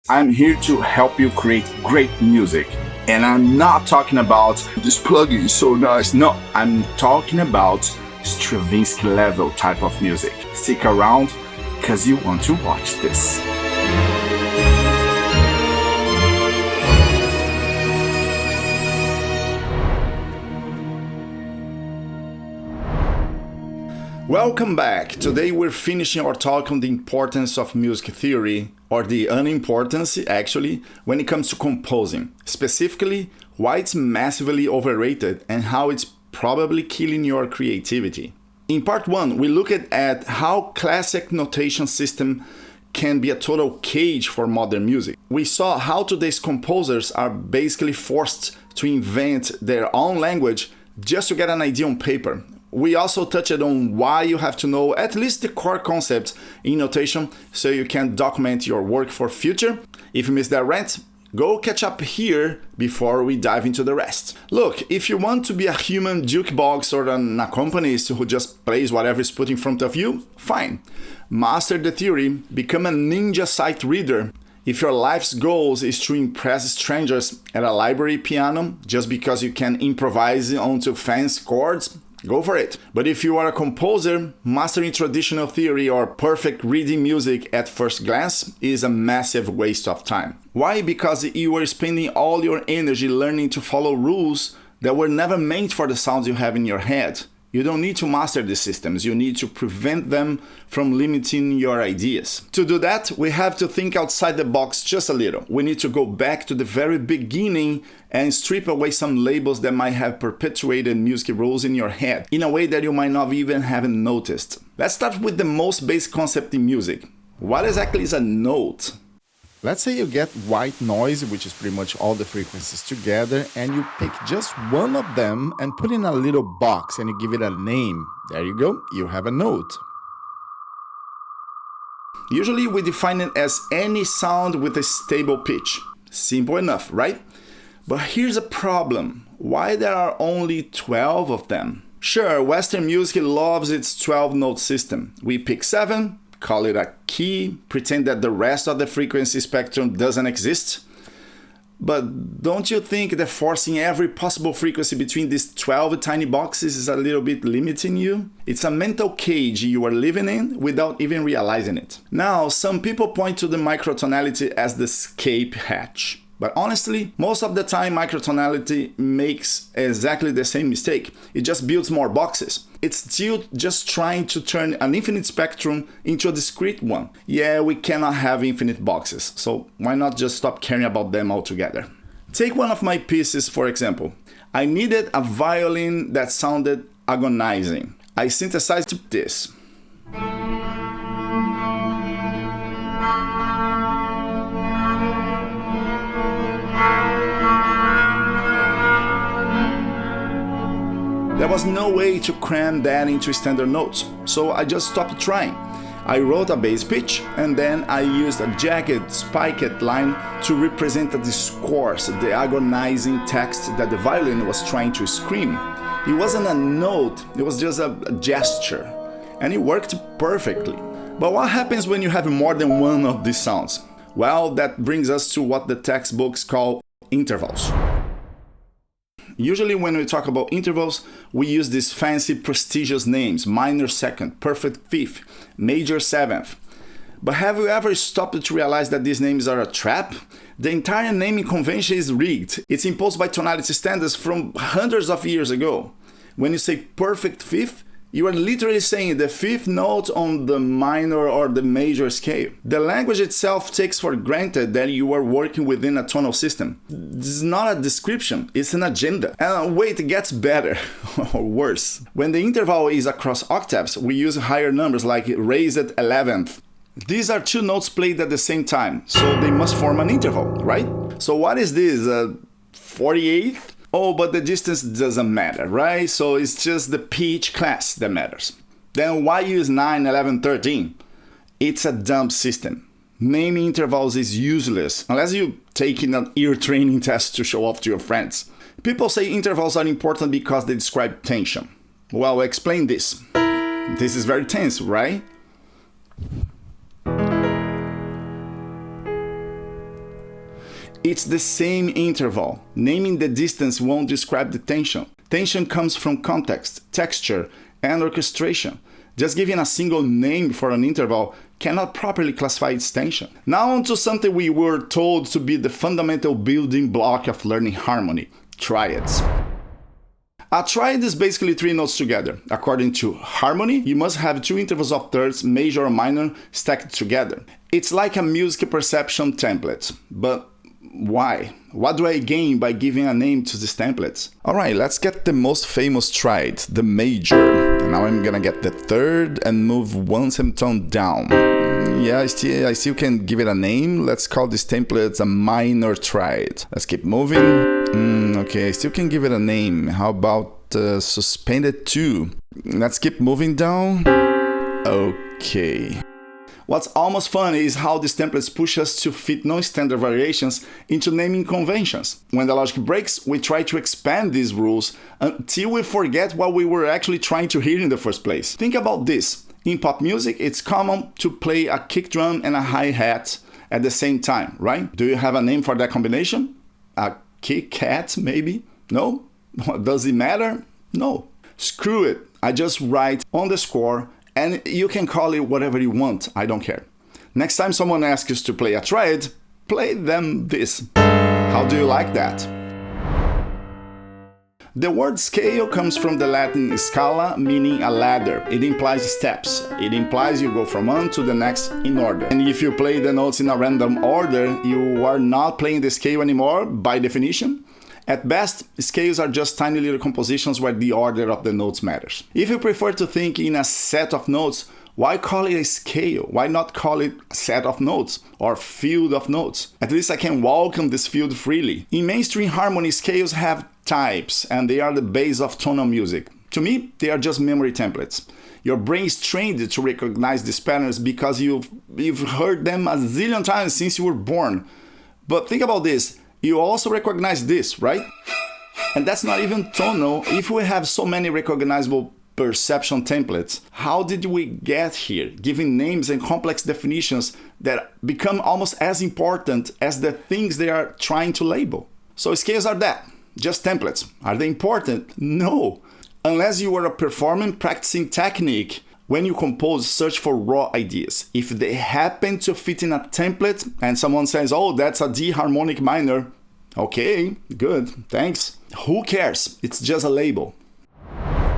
I'm here to help you create great music. And I'm not talking about this plugin is so nice. No, I'm talking about Stravinsky level type of music. Stick around because you want to watch this. Welcome back. Today we're finishing our talk on the importance of music theory, or the unimportance actually, when it comes to composing. Specifically, why it's massively overrated and how it's probably killing your creativity. In part 1, we looked at how classic notation system can be a total cage for modern music. We saw how today's composers are basically forced to invent their own language just to get an idea on paper. We also touched on why you have to know at least the core concepts in notation so you can document your work for future. If you missed that rant, go catch up here before we dive into the rest. Look, if you want to be a human jukebox or an accompanist who just plays whatever is put in front of you, fine. Master the theory, become a ninja sight reader. If your life's goals is to impress strangers at a library piano just because you can improvise onto fancy chords, go for it. But if you are a composer, mastering traditional theory or perfect reading music at first glance is a massive waste of time. Why? Because you are spending all your energy learning to follow rules that were never meant for the sounds you have in your head. You don't need to master the systems, you need to prevent them from limiting your ideas. To do that, we have to think outside the box just a little. We need to go back to the very beginning and strip away some labels that might have perpetuated music rules in your head in a way that you might not even have noticed. Let's start with the most basic concept in music. What exactly is a note? Let's say you get white noise, which is pretty much all the frequencies together, and you pick just one of them and put in a little box and you give it a name. There you go, you have a note. Usually we define it as any sound with a stable pitch. Simple enough, right? But here's a problem. Why there are only 12 of them? Sure, Western music loves its 12-note system. We pick 7, call it a key, pretend that the rest of the frequency spectrum doesn't exist. But don't you think that forcing every possible frequency between these 12 tiny boxes is a little bit limiting you? It's a mental cage you are living in without even realizing it. Now, some people point to the microtonality as the escape hatch. But honestly, most of the time microtonality makes exactly the same mistake. It just builds more boxes. It's still just trying to turn an infinite spectrum into a discrete one. Yeah, we cannot have infinite boxes, so why not just stop caring about them altogether? Take one of my pieces, for example. I needed a violin that sounded agonizing. I synthesized this. There was no way to cram that into standard notes, so I just stopped trying. I wrote a bass pitch, and then I used a jagged, spiked line to represent the discourse, the agonizing text that the violin was trying to scream. It wasn't a note, it was just a gesture, and it worked perfectly. But what happens when you have more than one of these sounds? Well, that brings us to what the textbooks call intervals. Usually when we talk about intervals, we use these fancy prestigious names: minor second, perfect fifth, major seventh. But have you ever stopped to realize that these names are a trap? The entire naming convention is rigged. It's imposed by tonality standards from hundreds of years ago. When you say perfect fifth, you are literally saying the fifth note on the minor or the major scale. The language itself takes for granted that you are working within a tonal system. This is not a description, it's an agenda. And wait, it gets better, or worse. When the interval is across octaves, we use higher numbers like raised 11th. These are two notes played at the same time, so they must form an interval, right? So what is this, 48th? Oh, but the distance doesn't matter, right? So it's just the pitch class that matters. Then why use 9, 11, 13? It's a dumb system. Naming intervals is useless unless you take in an ear training test to show off to your friends. People say intervals are important because they describe tension. Well, explain this. This is very tense, right? It's the same interval. Naming the distance won't describe the tension. Tension comes from context, texture, and orchestration. Just giving a single name for an interval cannot properly classify its tension. Now on to something we were told to be the fundamental building block of learning harmony: triads. A triad is basically 3 notes together. According to harmony, you must have 2 intervals of thirds, major or minor, stacked together. It's like a music perception template. But why? What do I gain by giving a name to these templates? Alright, let's get the most famous triad, the major. And now I'm gonna get the third and move 1 semitone down. Yeah, I still can give it a name. Let's call this template a minor triad. Let's keep moving. Okay, I still can give it a name. How about suspended 2? Let's keep moving down. Okay. What's almost fun is how these templates push us to fit non-standard variations into naming conventions. When the logic breaks, we try to expand these rules until we forget what we were actually trying to hear in the first place. Think about this. In pop music, it's common to play a kick drum and a hi-hat at the same time, right? Do you have a name for that combination? A kick-hat, maybe? No? Does it matter? No. Screw it. I just write on the score, and you can call it whatever you want. I don't care. Next time someone asks you to play a triad, play them this. How do you like that? The word scale comes from the Latin scala, meaning a ladder. It implies steps. It implies you go from one to the next in order. And if you play the notes in a random order, you are not playing the scale anymore, by definition. At best, scales are just tiny little compositions where the order of the notes matters. If you prefer to think in a set of notes, why call it a scale? Why not call it a set of notes or field of notes? At least I can welcome this field freely. In mainstream harmony, scales have types, and they are the base of tonal music. To me, they are just memory templates. Your brain is trained to recognize these patterns because you've heard them a zillion times since you were born. But think about this. You also recognize this, right? And that's not even tonal. If we have so many recognizable perception templates, how did we get here, giving names and complex definitions that become almost as important as the things they are trying to label? So scales are that, just templates. Are they important? No. Unless you are a performing, practicing technique, when you compose, search for raw ideas. If they happen to fit in a template and someone says, oh, that's a D harmonic minor, okay, good, thanks. Who cares? It's just a label.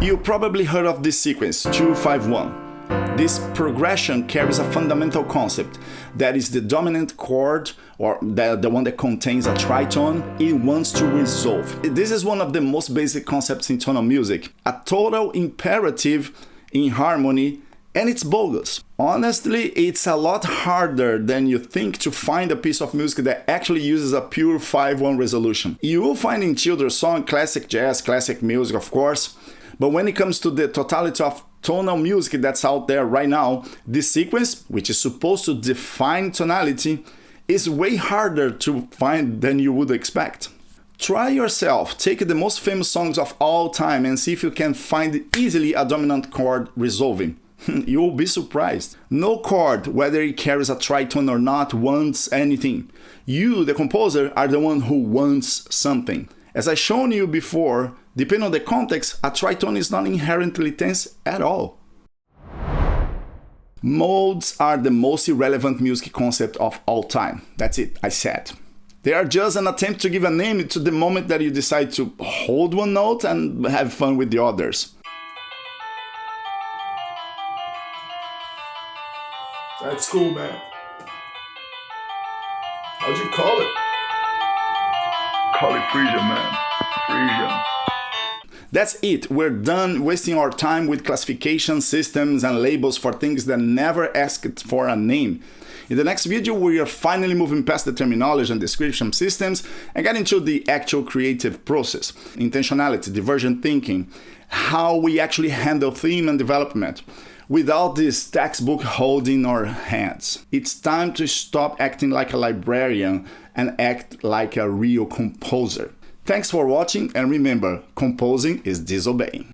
You probably heard of this sequence, 2-5-1. This progression carries a fundamental concept, that is the dominant chord, or the one that contains a tritone, it wants to resolve. This is one of the most basic concepts in tonal music, a total imperative in harmony, and it's bogus. Honestly, it's a lot harder than you think to find a piece of music that actually uses a pure 5-1 resolution. You will find in children's song, classic jazz, classic music, of course, but when it comes to the totality of tonal music that's out there right now, this sequence, which is supposed to define tonality, is way harder to find than you would expect. Try yourself, take the most famous songs of all time and see if you can find easily a dominant chord resolving. You will be surprised. No chord, whether it carries a tritone or not, wants anything. You, the composer, are the one who wants something. As I shown you before, depending on the context, a tritone is not inherently tense at all. Modes are the most irrelevant music concept of all time. That's it, I said. They are just an attempt to give a name to the moment that you decide to hold one note and have fun with the others. That's cool, man. How'd you call it? Call it Frisian, man. Frisian. That's it. We're done wasting our time with classification systems and labels for things that never asked for a name. In the next video, we are finally moving past the terminology and description systems and get into the actual creative process, intentionality, divergent thinking, how we actually handle theme and development without this textbook holding our hands. It's time to stop acting like a librarian and act like a real composer. Thanks for watching, and remember, composing is disobeying.